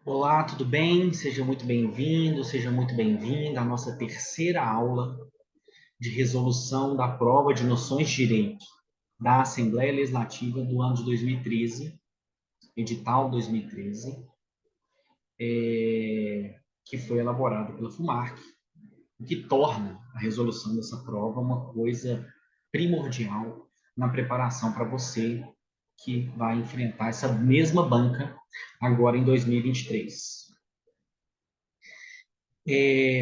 Olá, tudo bem? Seja muito bem-vindo, seja muito bem-vinda à nossa terceira aula de resolução da prova de noções de direito da Assembleia Legislativa do ano de 2013, edital 2013, que foi elaborado pela FUMARC, o que torna a resolução dessa prova uma coisa primordial na preparação para você que vai enfrentar essa mesma banca agora em 2023.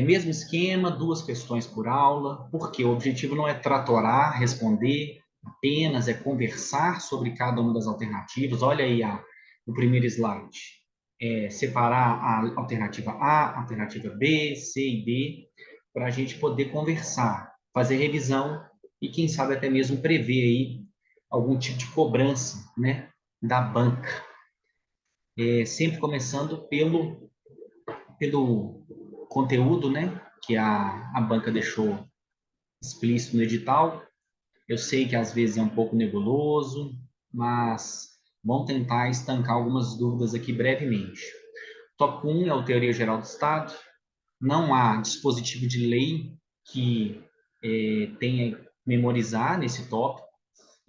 Mesmo esquema, duas questões por aula, porque o objetivo não é tratorar, responder, apenas é conversar sobre cada uma das alternativas. Olha aí o primeiro slide. Separar a alternativa A, alternativa B, C e D, para a gente poder conversar, fazer revisão e, quem sabe, até mesmo prever aí algum tipo de cobrança, né, da banca. Sempre começando pelo conteúdo, né, que a banca deixou explícito no edital. Eu sei que às vezes é um pouco nebuloso, mas vamos tentar estancar algumas dúvidas aqui brevemente. Tópico 1 é o Teoria Geral do Estado. Não há dispositivo de lei que tenha que memorizar nesse tópico,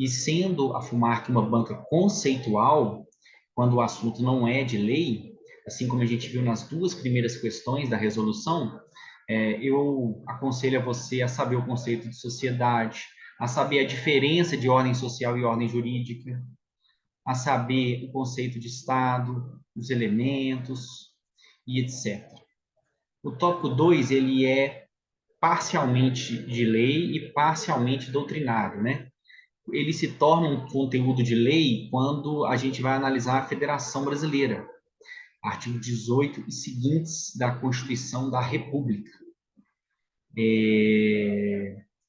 e sendo a FUMARC uma banca conceitual, quando o assunto não é de lei, assim como a gente viu nas duas primeiras questões da resolução, eu aconselho a você a saber o conceito de sociedade, a saber a diferença de ordem social e ordem jurídica, a saber o conceito de Estado, os elementos e etc. O tópico 2, ele é parcialmente de lei e parcialmente doutrinário, né? Ele se torna um conteúdo de lei quando a gente vai analisar a Federação Brasileira, artigo 18 e seguintes da Constituição da República.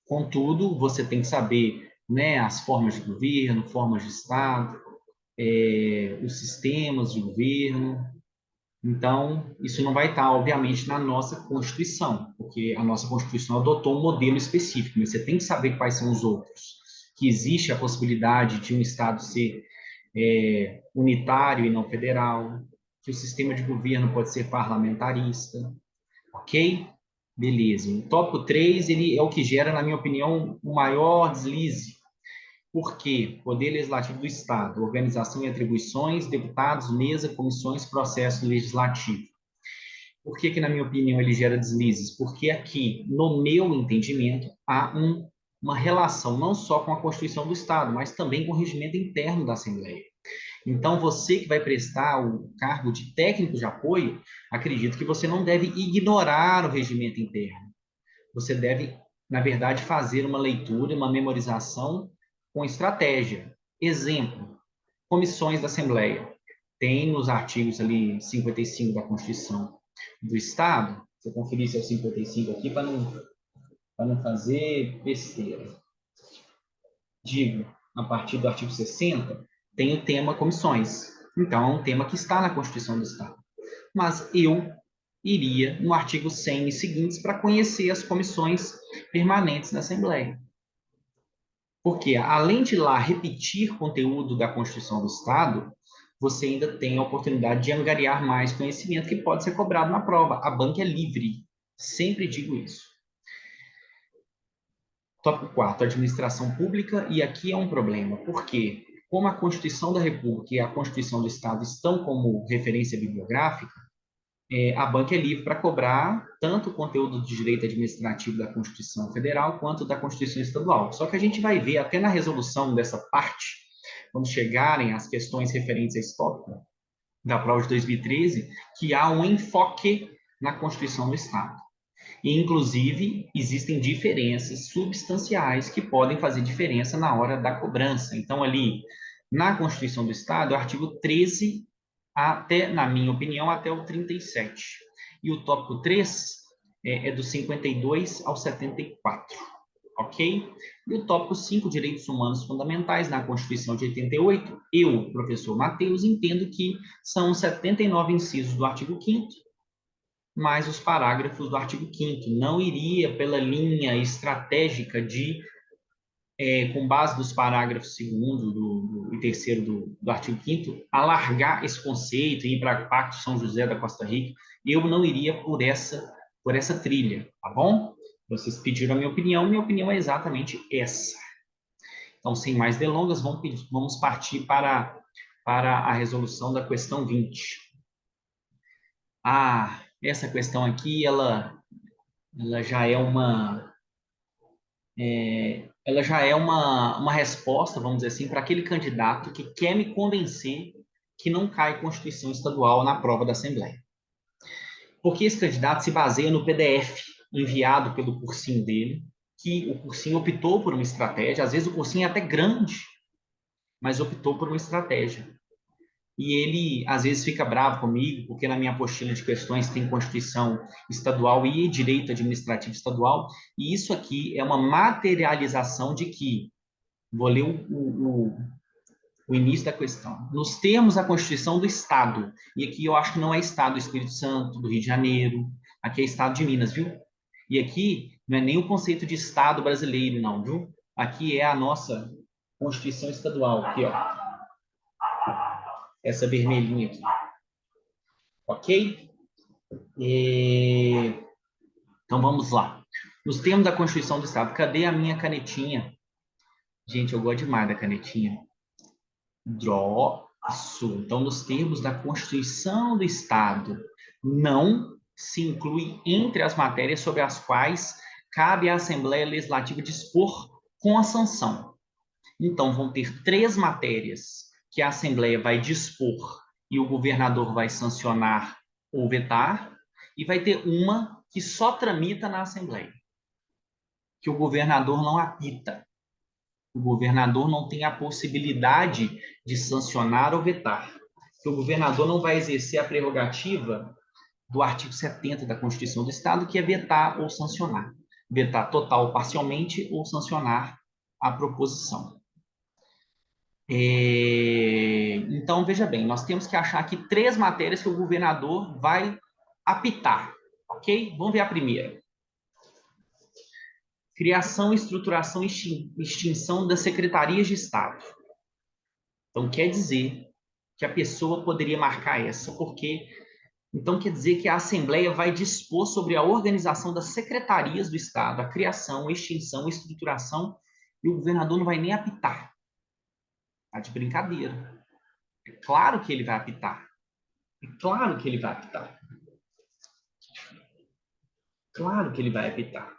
Contudo, você tem que saber, né, as formas de governo, formas de Estado, os sistemas de governo. Então, isso não vai estar, obviamente, na nossa Constituição, porque a nossa Constituição adotou um modelo específico, mas você tem que saber quais são os outros. Que existe a possibilidade de um Estado ser unitário e não federal, que o sistema de governo pode ser parlamentarista, ok? Beleza. O tópico 3, ele é o que gera, na minha opinião, o maior deslize. Por quê? Poder Legislativo do Estado, organização e atribuições, deputados, mesa, comissões, processo legislativo. Por que que, na minha opinião, ele gera deslizes? Porque aqui, no meu entendimento, há uma relação não só com a Constituição do Estado, mas também com o regimento interno da Assembleia. Então, você que vai prestar o cargo de técnico de apoio, acredito que você não deve ignorar o regimento interno. Você deve, na verdade, fazer uma leitura, uma memorização com estratégia. Exemplo, comissões da Assembleia. Tem nos artigos ali 55 da Constituição do Estado, você conferir se é o 55 aqui para não fazer besteira. Digo, a partir do artigo 60, tem o tema comissões. Então, é um tema que está na Constituição do Estado. Mas eu iria no artigo 100 e seguintes para conhecer as comissões permanentes da Assembleia. Porque, além de lá repetir conteúdo da Constituição do Estado, você ainda tem a oportunidade de angariar mais conhecimento que pode ser cobrado na prova. A banca é livre. Sempre digo isso. Tópico 4, administração pública, e aqui é um problema, porque como a Constituição da República e a Constituição do Estado estão como referência bibliográfica, a banca é livre para cobrar tanto o conteúdo de direito administrativo da Constituição Federal quanto da Constituição Estadual. Só que a gente vai ver até na resolução dessa parte, quando chegarem as questões referentes a esse tópico da prova de 2013, que há um enfoque na Constituição do Estado. E, inclusive, existem diferenças substanciais que podem fazer diferença na hora da cobrança. Então, ali, na Constituição do Estado, o artigo 13 até, na minha opinião, até o 37. E o tópico 3 é do 52 ao 74, ok? E o tópico 5, Direitos Humanos Fundamentais, na Constituição de 88, eu, professor Matheus, entendo que são 79 incisos do artigo 5º, mais os parágrafos do artigo 5º. Não iria pela linha estratégica de com base nos parágrafos 2º e 3º do artigo 5º, alargar esse conceito e ir para Pacto São José da Costa Rica, eu não iria por essa trilha, tá bom? Vocês pediram a minha opinião é exatamente essa. Então, sem mais delongas, vamos partir para a resolução da questão 20. Essa questão aqui, ela já é uma resposta, vamos dizer assim, para aquele candidato que quer me convencer que não cai Constituição Estadual na prova da Assembleia. Porque esse candidato se baseia no PDF enviado pelo cursinho dele, que o cursinho optou por uma estratégia, às vezes o cursinho é até grande, mas optou por uma estratégia. E ele, às vezes, fica bravo comigo, porque na minha apostila de questões tem Constituição Estadual e Direito Administrativo Estadual, e isso aqui é uma materialização de que, vou ler o início da questão, nos termos da Constituição do Estado, e aqui eu acho que não é Estado do Espírito Santo, do Rio de Janeiro, aqui é Estado de Minas, viu? E aqui não é nem o conceito de Estado brasileiro, não, viu? Aqui é a nossa Constituição Estadual, aqui, ó. Essa vermelhinha aqui. Ok? Então vamos lá. Nos termos da Constituição do Estado, cadê a minha canetinha? Gente, eu gosto demais da canetinha. Isso. Então, nos termos da Constituição do Estado, não se inclui entre as matérias sobre as quais cabe à Assembleia Legislativa dispor com a sanção. Então, vão ter 3 matérias que a Assembleia vai dispor e o governador vai sancionar ou vetar, e vai ter uma que só tramita na Assembleia, que o governador não apita. O governador não tem a possibilidade de sancionar ou vetar. O governador não vai exercer a prerrogativa do artigo 70 da Constituição do Estado, que é vetar ou sancionar. Vetar total ou parcialmente ou sancionar a proposição. Então, veja bem, nós temos que achar aqui 3 matérias que o governador vai apitar, ok? Vamos ver a primeira. Criação, estruturação e extinção das secretarias de Estado. Então, quer dizer que a pessoa poderia marcar essa, porque... Então, quer dizer que a Assembleia vai dispor sobre a organização das secretarias do Estado, a criação, extinção, estruturação, e o governador não vai nem apitar. Está de brincadeira. É claro que ele vai apitar. É claro que ele vai apitar. Claro que ele vai apitar.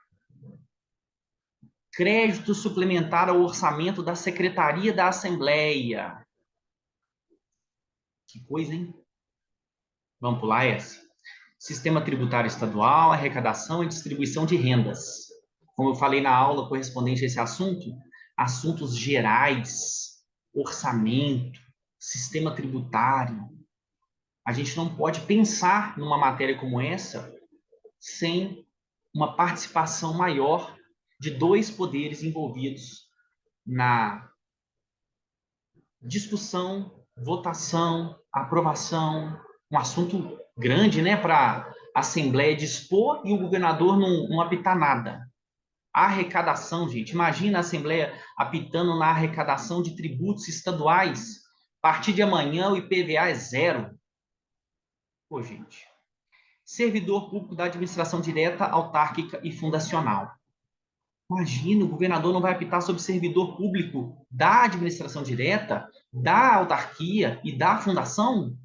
Crédito suplementar ao orçamento da Secretaria da Assembleia. Que coisa, hein? Vamos pular essa. Sistema tributário estadual, arrecadação e distribuição de rendas. Como eu falei na aula correspondente a esse assunto, assuntos gerais, orçamento, sistema tributário. A gente não pode pensar numa matéria como essa sem uma participação maior de 2 poderes envolvidos na discussão, votação, aprovação, um assunto grande, né, para a Assembleia dispor e o governador não apitar nada. A arrecadação, gente, imagina a Assembleia apitando na arrecadação de tributos estaduais. A partir de amanhã o IPVA é 0. Pô, gente. Servidor público da administração direta, autárquica e fundacional. Imagina, o governador não vai apitar sobre servidor público da administração direta, da autarquia e da fundação?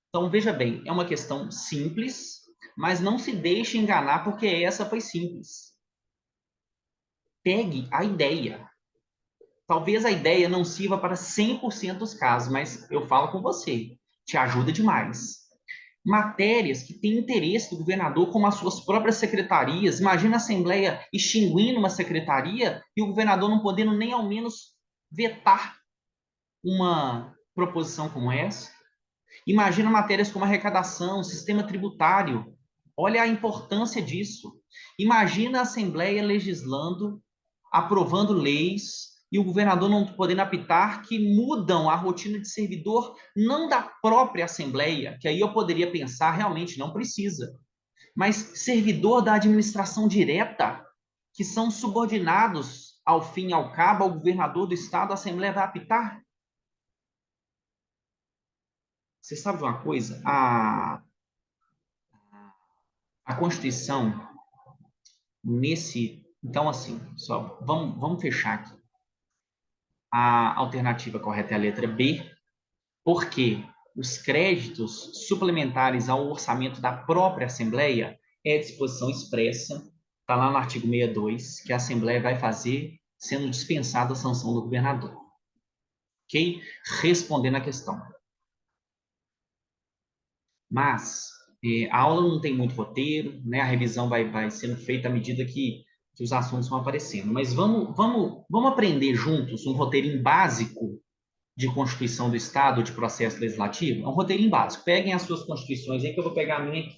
Então, veja bem, é uma questão simples, mas não se deixe enganar porque essa foi simples. Pegue a ideia. Talvez a ideia não sirva para 100% dos casos, mas eu falo com você, te ajuda demais. Matérias que têm interesse do governador, como as suas próprias secretarias. Imagina a Assembleia extinguindo uma secretaria e o governador não podendo nem ao menos vetar uma proposição como essa. Imagina matérias como arrecadação, sistema tributário. Olha a importância disso. Imagina a Assembleia legislando, aprovando leis e o governador não podendo apitar, que mudam a rotina de servidor, não da própria Assembleia, que aí eu poderia pensar, realmente não precisa, mas servidor da administração direta, que são subordinados ao fim e ao cabo, ao governador do estado, a Assembleia vai apitar? Você sabe de uma coisa? A Constituição, nesse... Então, assim, só vamos fechar aqui. A alternativa correta é a letra B, porque os créditos suplementares ao orçamento da própria Assembleia é disposição expressa, está lá no artigo 62, que a Assembleia vai fazer sendo dispensada a sanção do governador. Ok? Respondendo a questão. Mas a aula não tem muito roteiro, né? A revisão vai sendo feita à medida que os assuntos vão aparecendo. Mas vamos aprender juntos um roteirinho básico de Constituição do Estado, de processo legislativo? É um roteirinho básico. Peguem as suas constituições aí, que eu vou pegar a minha.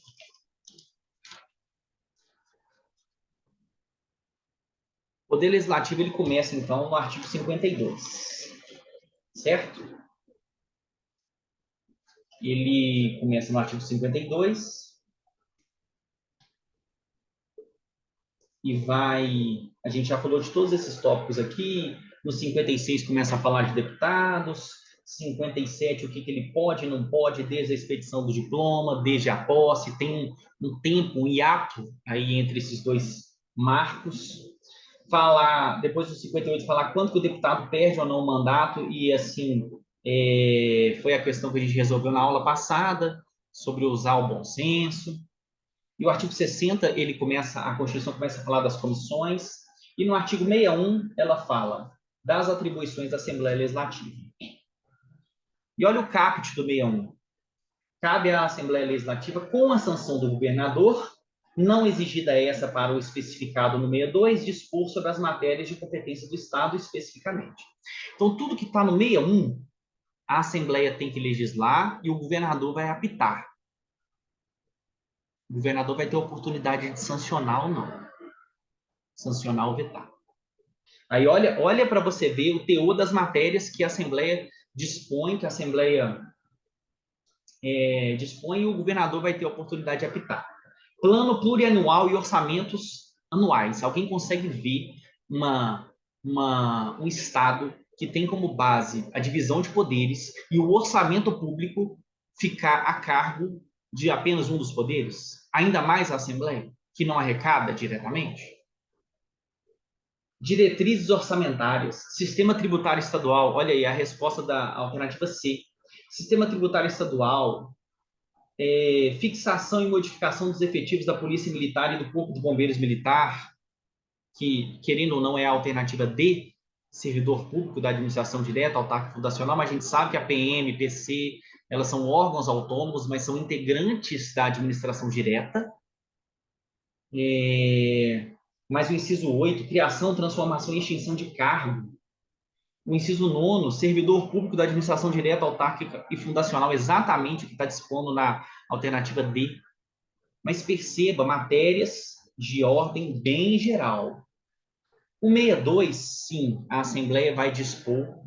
O poder legislativo, ele começa, então, no artigo 52, certo? Ele começa no artigo 52 e vai... A gente já falou de todos esses tópicos aqui. No 56 começa a falar de deputados. 57, o que ele pode e não pode, desde a expedição do diploma, desde a posse. Tem um tempo, um hiato aí entre esses dois marcos. Falar, depois do 58, falar quanto que o deputado perde ou não o mandato, e assim, foi a questão que a gente resolveu na aula passada, sobre usar o bom senso. E o artigo 60, a Constituição começa a falar das comissões, e no artigo 61, ela fala das atribuições da Assembleia Legislativa. E olha o caput do 61. Cabe à Assembleia Legislativa, com a sanção do governador, não exigida essa para o especificado no 62, dispor sobre as matérias de competência do Estado especificamente. Então, tudo que está no 61, a Assembleia tem que legislar e o governador vai apitar. O governador vai ter a oportunidade de sancionar ou não. Sancionar ou vetar. Aí olha para você ver o teor das matérias que a Assembleia dispõe, que a Assembleia dispõe e o governador vai ter a oportunidade de apitar. Plano plurianual e orçamentos anuais. Alguém consegue ver um Estado que tem como base a divisão de poderes e o orçamento público ficar a cargo de apenas um dos poderes? Ainda mais a Assembleia, que não arrecada diretamente? Diretrizes orçamentárias, sistema tributário estadual. Olha aí a resposta da alternativa C. Sistema tributário estadual, fixação e modificação dos efetivos da Polícia Militar e do Corpo de Bombeiros Militar, que, querendo ou não, é a alternativa D, servidor público da administração direta, autárquico fundacional, mas a gente sabe que a PM, PC, elas são órgãos autônomos, mas são integrantes da administração direta. Mas o inciso 8, criação, transformação e extinção de cargo. O inciso 9, servidor público da administração direta, autárquica e fundacional, exatamente o que está dispondo na alternativa D. Mas perceba, matérias de ordem bem geral. O 62, sim, a Assembleia vai dispor,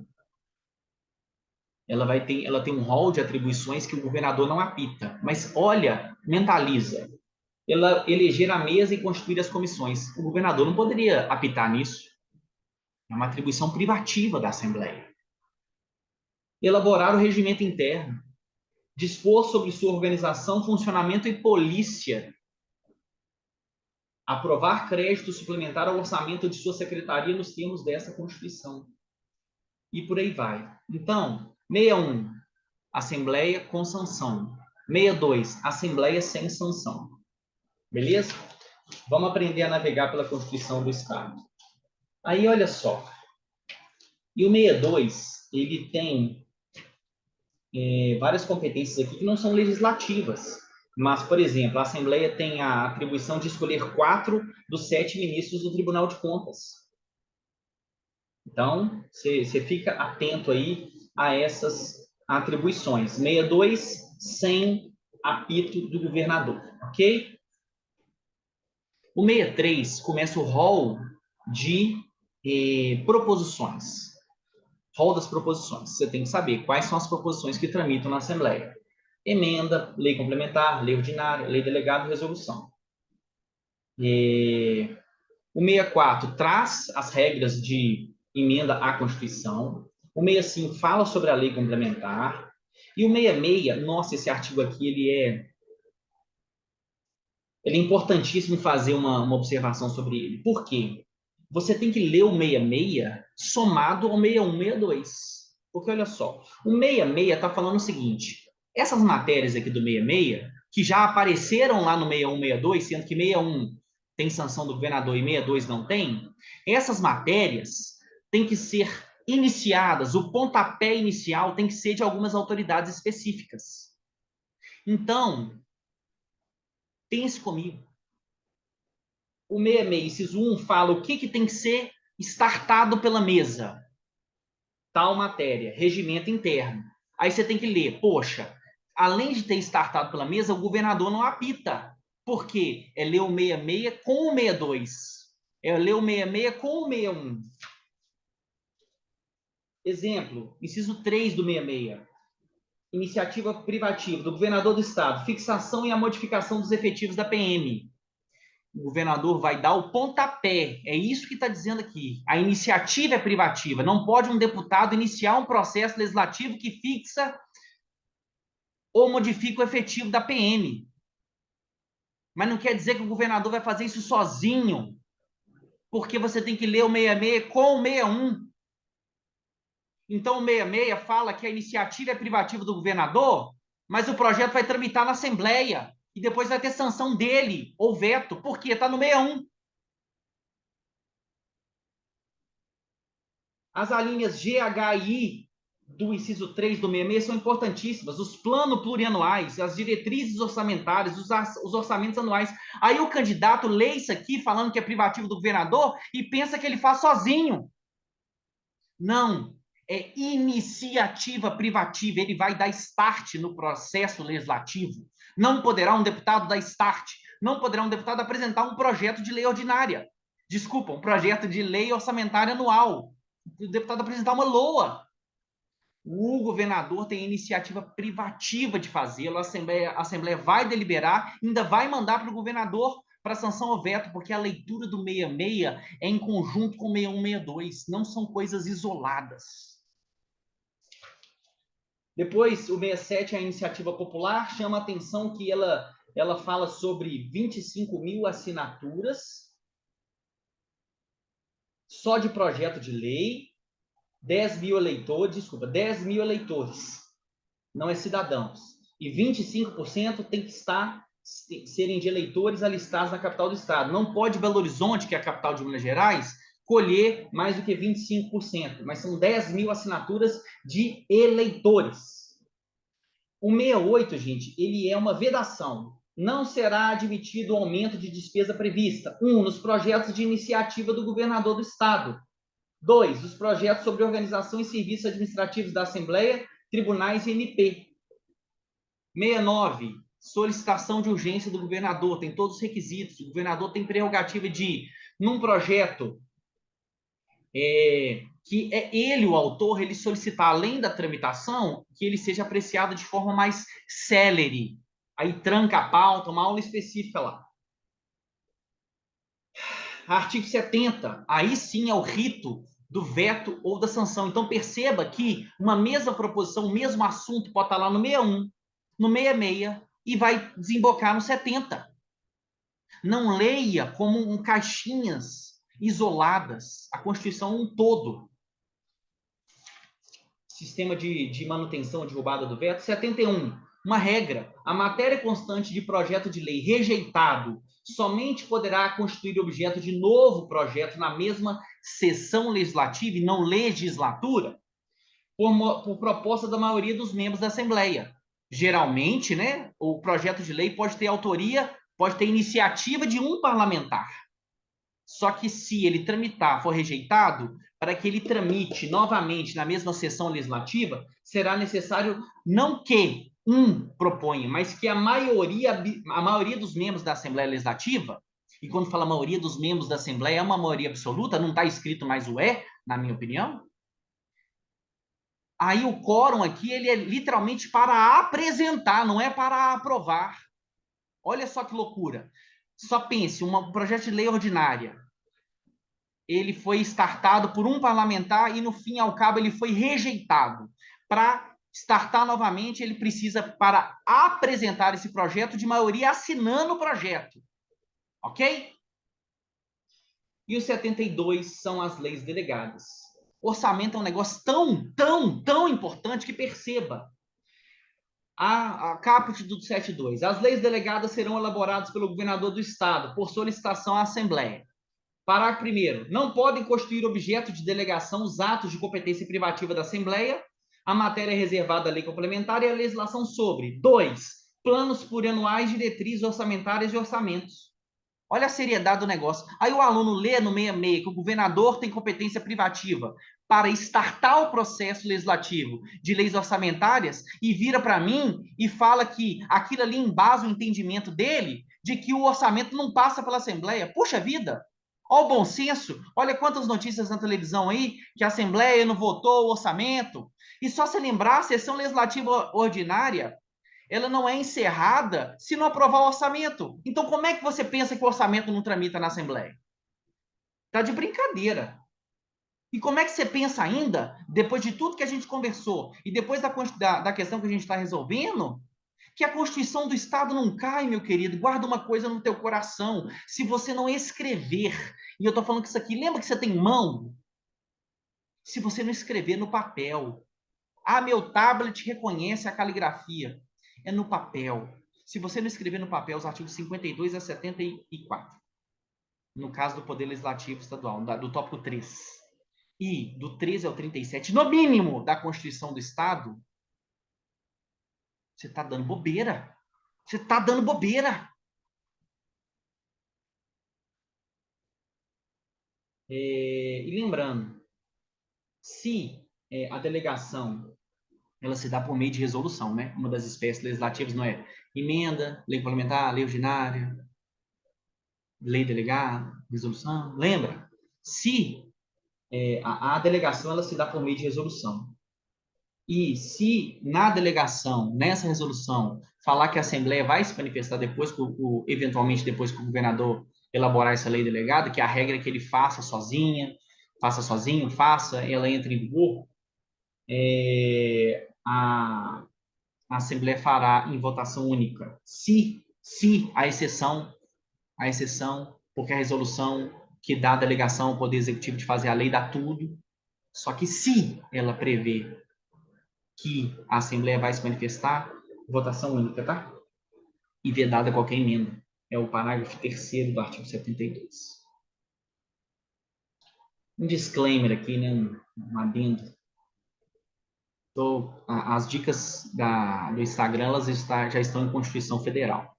ela tem um rol de atribuições que o governador não apita. Mas olha, mentaliza, ela eleger a mesa e constituir as comissões. O governador não poderia apitar nisso. É uma atribuição privativa da Assembleia. Elaborar o regimento interno, dispor sobre sua organização, funcionamento e polícia, aprovar crédito suplementar ao orçamento de sua secretaria nos termos dessa Constituição. E por aí vai. Então, 61, Assembleia com sanção. 62, Assembleia sem sanção. Beleza? Vamos aprender a navegar pela Constituição do Estado. Aí, olha só. E o 62, ele tem várias competências aqui que não são legislativas. Mas, por exemplo, a Assembleia tem a atribuição de escolher 4 dos 7 ministros do Tribunal de Contas. Então, você fica atento aí a essas atribuições. 62, sem apito do governador, ok? O 63 começa o rol de proposições. Rol das proposições. Você tem que saber quais são as proposições que tramitam na Assembleia. Emenda, lei complementar, lei ordinária, lei delegada e resolução. O 64 traz as regras de emenda à Constituição. O 65 fala sobre a lei complementar. E o 66, nossa, esse artigo aqui, ele é importantíssimo fazer uma observação sobre ele. Por quê? Você tem que ler o 66 somado ao 61, 62. Porque olha só, o 66 está falando o seguinte: essas matérias aqui do 66, que já apareceram lá no 61, 62, sendo que 61 tem sanção do governador e 62 não tem, essas matérias têm que ser iniciadas, o pontapé inicial tem que ser de algumas autoridades específicas. Então, pense comigo. O 66, inciso 1, fala o que tem que ser startado pela mesa. Tal matéria, regimento interno. Aí você tem que ler, poxa, além de ter startado pela mesa, o governador não apita. Por quê? É ler o 66 com o 62. É ler o 66 com o 61. Exemplo, inciso 3 do 66. Iniciativa privativa do governador do estado, fixação e a modificação dos efetivos da PM. O governador vai dar o pontapé. É isso que está dizendo aqui. A iniciativa é privativa. Não pode um deputado iniciar um processo legislativo que fixa ou modifica o efetivo da PM. Mas não quer dizer que o governador vai fazer isso sozinho, porque você tem que ler o 66 com o 61. Então, o 66 fala que a iniciativa é privativa do governador, mas o projeto vai tramitar na Assembleia e depois vai ter sanção dele, ou veto, porque está no 61. As alíneas G, H e I do inciso 3 do 66 são importantíssimas. Os planos plurianuais, as diretrizes orçamentárias, os orçamentos anuais. Aí o candidato lê isso aqui falando que é privativo do governador e pensa que ele faz sozinho. Não, é iniciativa privativa. Ele vai dar start no processo legislativo. Não poderá um deputado dar start. Não poderá um deputado apresentar um projeto de lei ordinária. Desculpa, um projeto de lei orçamentária anual. O deputado apresentar uma LOA. O governador tem iniciativa privativa de fazê-lo, a Assembleia vai deliberar, ainda vai mandar para o governador para sanção ou veto, porque a leitura do 66 é em conjunto com o 61, 62, não são coisas isoladas. Depois, o 67 é a iniciativa popular, chama a atenção que ela fala sobre 25 mil assinaturas só de projeto de lei, 10 mil eleitores, não é cidadãos. E 25% tem que serem de eleitores alistados na capital do estado. Não pode Belo Horizonte, que é a capital de Minas Gerais, colher mais do que 25%, mas são 10 mil assinaturas de eleitores. O 68, gente, ele é uma vedação. Não será admitido o aumento de despesa prevista. 1. Nos projetos de iniciativa do governador do estado. 2. Os projetos sobre organização e serviços administrativos da Assembleia, tribunais e MP. 69. Solicitação de urgência do governador. Tem todos os requisitos. O governador tem prerrogativa de, num projeto que é ele o autor, ele solicitar, além da tramitação, que ele seja apreciado de forma mais célere. Aí tranca a pauta, uma aula específica lá. Artigo 70. Aí sim é o rito do veto ou da sanção. Então, perceba que uma mesma proposição, o mesmo assunto pode estar lá no 61, no 66 e vai desembocar no 70. Não leia como caixinhas isoladas. A Constituição é um todo. Sistema de manutenção de roubada do veto. 71. Uma regra. A matéria constante de projeto de lei rejeitado somente poderá constituir objeto de novo projeto na mesma sessão legislativa e não legislatura por proposta da maioria dos membros da Assembleia. Geralmente, né, o projeto de lei pode ter autoria, pode ter iniciativa de um parlamentar. Só que se ele tramitar, for rejeitado, para que ele tramite novamente na mesma sessão legislativa, será necessário não que um proponha, mas que a maioria dos membros da Assembleia Legislativa, e quando fala maioria dos membros da Assembleia, é uma maioria absoluta, não está escrito mais o na minha opinião. Aí o quórum aqui, ele é literalmente para apresentar, não é para aprovar. Olha só que loucura. Só pense, um projeto de lei ordinária. ele foi startado por um parlamentar e, no fim ao cabo, ele foi rejeitado. Para startar novamente, ele precisa, para apresentar esse projeto, de maioria assinando o projeto. Ok? E os 72 são as leis delegadas. Orçamento é um negócio tão importante que perceba. A caput do 72. As leis delegadas serão elaboradas pelo governador do estado, por solicitação à Assembleia. Parágrafo 1º. Não podem constituir objeto de delegação os atos de competência privativa da Assembleia, a matéria reservada à lei complementar e a legislação sobre. 2. Planos plurianuais, diretrizes orçamentárias e orçamentos. Olha a seriedade do negócio. Aí o aluno lê no 66 que o governador tem competência privativa para estartar o processo legislativo de leis orçamentárias e vira para mim e fala que aquilo ali embasa o entendimento dele de que o orçamento não passa pela Assembleia. Puxa vida! Olha o bom senso. Olha quantas notícias na televisão aí que a Assembleia não votou o orçamento. E só se lembrar, a sessão legislativa ordinária ela não é encerrada se não aprovar o orçamento. Então, como é que você pensa que o orçamento não tramita na Assembleia? Tá de brincadeira. E como é que você pensa ainda, depois de tudo que a gente conversou, e depois da questão que a gente está resolvendo, que a Constituição do Estado não cai, meu querido? Guarda uma coisa no teu coração. Se você não escrever, e eu estou falando que isso aqui, lembra que você tem mão? Se você não escrever no papel, meu tablet reconhece a caligrafia. É no papel. Se você não escrever no papel os artigos 52 a 74, no caso do Poder Legislativo Estadual, do tópico 3, e do 13 ao 37, no mínimo, da Constituição do Estado, você está dando bobeira. Você está dando bobeira. E lembrando, se a delegação ela se dá por meio de resolução, né? Uma das espécies legislativas não é emenda, lei complementar, lei ordinária, lei delegada, resolução. Lembra? Se a delegação ela se dá por meio de resolução. E se na delegação, nessa resolução, falar que a Assembleia vai se manifestar depois, eventualmente depois que o governador elaborar essa lei delegada, que a regra é que ele faça sozinho, ela entra em vigor, a Assembleia fará em votação única. Se a exceção, porque a resolução que dá à delegação ao Poder Executivo de fazer a lei dá tudo, só que se ela prevê que a Assembleia vai se manifestar, votação única, tá? E vedada qualquer emenda. É o parágrafo 3º do artigo 72. Um disclaimer aqui, né? Um adendo. As dicas do Instagram elas já estão em Constituição Federal,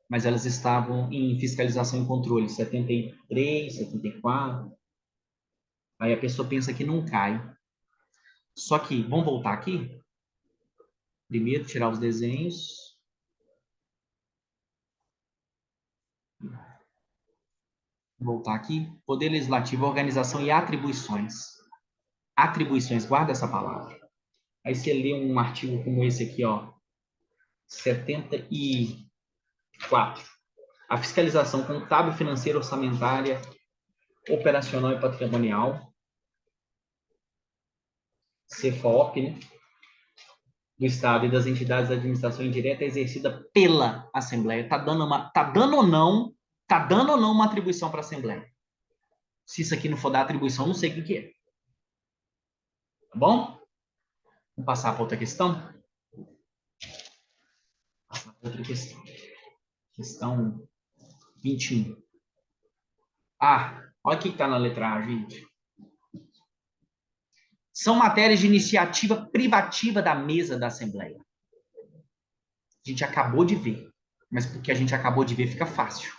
mas elas estavam em fiscalização e controle 73, 74. Aí a pessoa pensa que não cai. Só que, vamos voltar aqui? Primeiro, tirar os desenhos. Voltar aqui. Poder Legislativo, Organização e Atribuições. Atribuições, guarda essa palavra. Aí você lê um artigo como esse aqui, ó. 74. A fiscalização contábil, financeira, orçamentária, operacional e patrimonial. CFOP, né? Do Estado e das entidades da administração indireta é exercida pela Assembleia. Está dando ou não uma atribuição para a Assembleia. Se isso aqui não for dar atribuição, não sei o que é. Tá bom? Vamos passar para outra questão? Passar para outra questão. Questão 21. Olha o que está na letra A, gente. São matérias de iniciativa privativa da mesa da Assembleia. A gente acabou de ver. Mas porque a gente acabou de ver, fica fácil.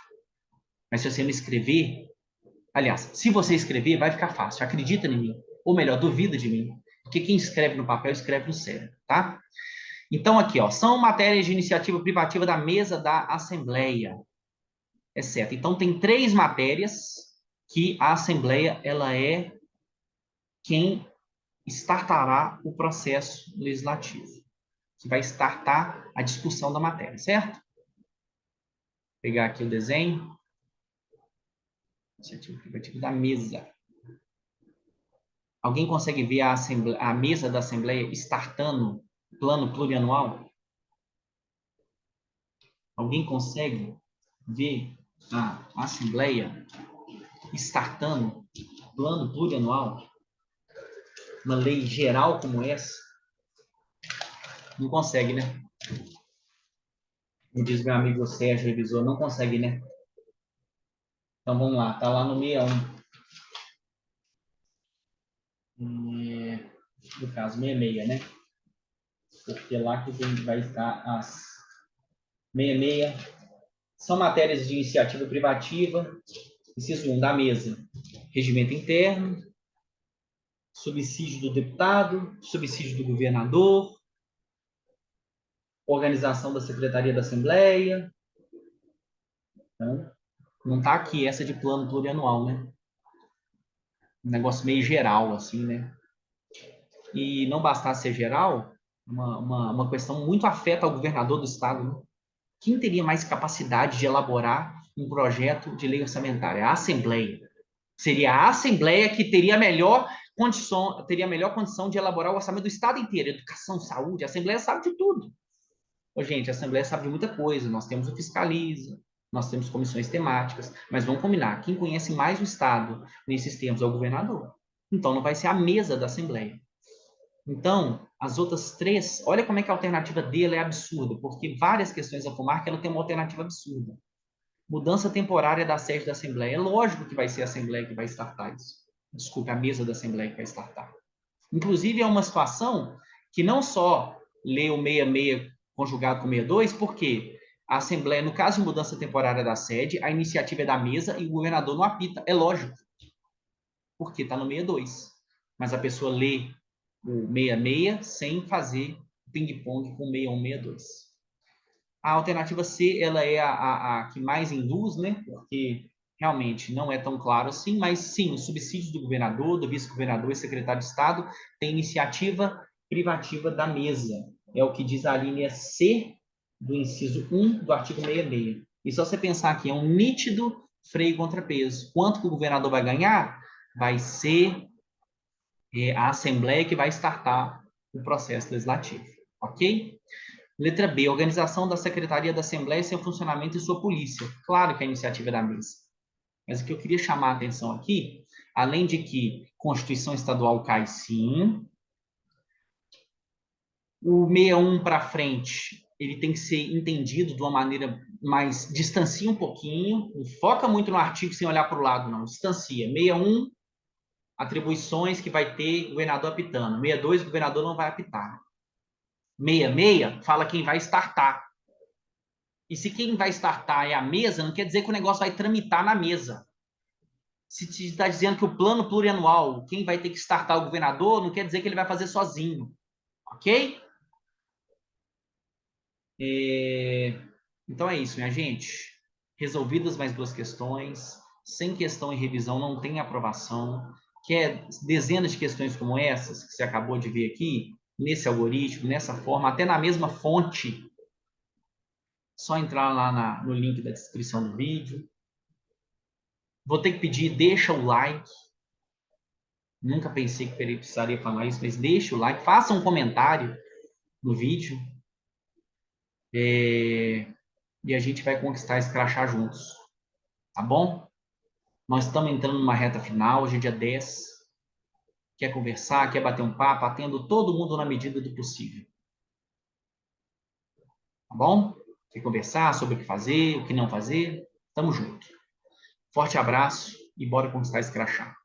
Mas se você não escrever, aliás, se você escrever, vai ficar fácil. Acredita em mim. Ou melhor, duvida de mim. Porque quem escreve no papel, escreve no cérebro, tá? Então, aqui, ó, são matérias de iniciativa privativa da mesa da Assembleia. É certo. Então, tem 3 matérias que a Assembleia, ela é quem startará o processo legislativo. Que vai startar a discussão da matéria, certo? Vou pegar aqui o desenho. Iniciativa privativa da mesa. Alguém consegue ver a mesa da Assembleia startando plano plurianual? Alguém consegue ver a Assembleia startando plano plurianual? Uma lei geral como essa? Não consegue, né? Como diz meu amigo Sérgio, revisor, não consegue, né? Então vamos lá, tá lá no 61. No caso, 66, né? Porque lá que vai estar as 66. São matérias de iniciativa privativa. Inciso 1, da mesa. Regimento interno, subsídio do deputado, subsídio do governador, organização da Secretaria da Assembleia. Então, não está aqui essa de plano plurianual, né? Um negócio meio geral, assim, né? E não bastasse ser geral, uma questão muito afeta ao governador do estado, né? Quem teria mais capacidade de elaborar um projeto de lei orçamentária? A Assembleia. Seria a Assembleia que teria a melhor condição de elaborar o orçamento do estado inteiro, educação, saúde, a Assembleia sabe de tudo. Ô, gente, a Assembleia sabe de muita coisa, nós temos o Fiscaliza, nós temos comissões temáticas, mas vamos combinar, quem conhece mais o estado nesses termos é o governador. Então não vai ser a mesa da Assembleia. Então, as outras três, olha como é que a alternativa dele é absurda, porque várias questões da comarca ela tem uma alternativa absurda. Mudança temporária da sede da Assembleia. É lógico que vai ser a Assembleia que vai startar isso. Desculpe, a mesa da Assembleia que vai startar. Inclusive, é uma situação que não só lê o 66 conjugado com 62, porque a Assembleia, no caso de mudança temporária da sede, a iniciativa é da mesa e o governador não apita. É lógico, porque está no 62. Mas a pessoa lê o 66 sem fazer ping-pong com 61, 62. A alternativa C, ela é a que mais induz, né? Porque realmente não é tão claro assim, mas sim, os subsídios do governador, do vice-governador e secretário de Estado têm iniciativa privativa da mesa. É o que diz a linha C do inciso 1 do artigo 66. E só você pensar aqui, é um nítido freio contrapeso. Quanto que o governador vai ganhar? Vai ser a Assembleia que vai startar o processo legislativo. Ok? Letra B, organização da Secretaria da Assembleia, seu funcionamento e sua polícia. Claro que a iniciativa é da mesa. Mas o que eu queria chamar a atenção aqui, além de que Constituição Estadual cai sim, o 61 para frente, ele tem que ser entendido de uma maneira mais, distancia um pouquinho, não foca muito no artigo sem olhar para o lado, não, distancia. 61, atribuições que vai ter governador apitando. 62, o governador não vai apitar. 66, fala quem vai startar. E se quem vai startar é a mesa, não quer dizer que o negócio vai tramitar na mesa. Se está dizendo que o plano plurianual, quem vai ter que startar o governador, não quer dizer que ele vai fazer sozinho. Ok? Então é isso, minha gente. Resolvidas mais duas questões. Sem questão em revisão não tem aprovação. Quer dezenas de questões como essas que você acabou de ver aqui, nesse algoritmo, nessa forma, até na mesma fonte. Só entrar lá no link da descrição do vídeo. Vou ter que pedir, deixa o like. Nunca pensei que precisaria falar isso, mas deixa o like, faça um comentário no vídeo. E a gente vai conquistar esse crachá juntos. Tá bom? Nós estamos entrando numa reta final, hoje é dia 10. Quer conversar, quer bater um papo, atendo todo mundo na medida do possível. Tá bom? Quer conversar sobre o que fazer, o que não fazer? Tamo junto. Forte abraço e bora conquistar esse crachá.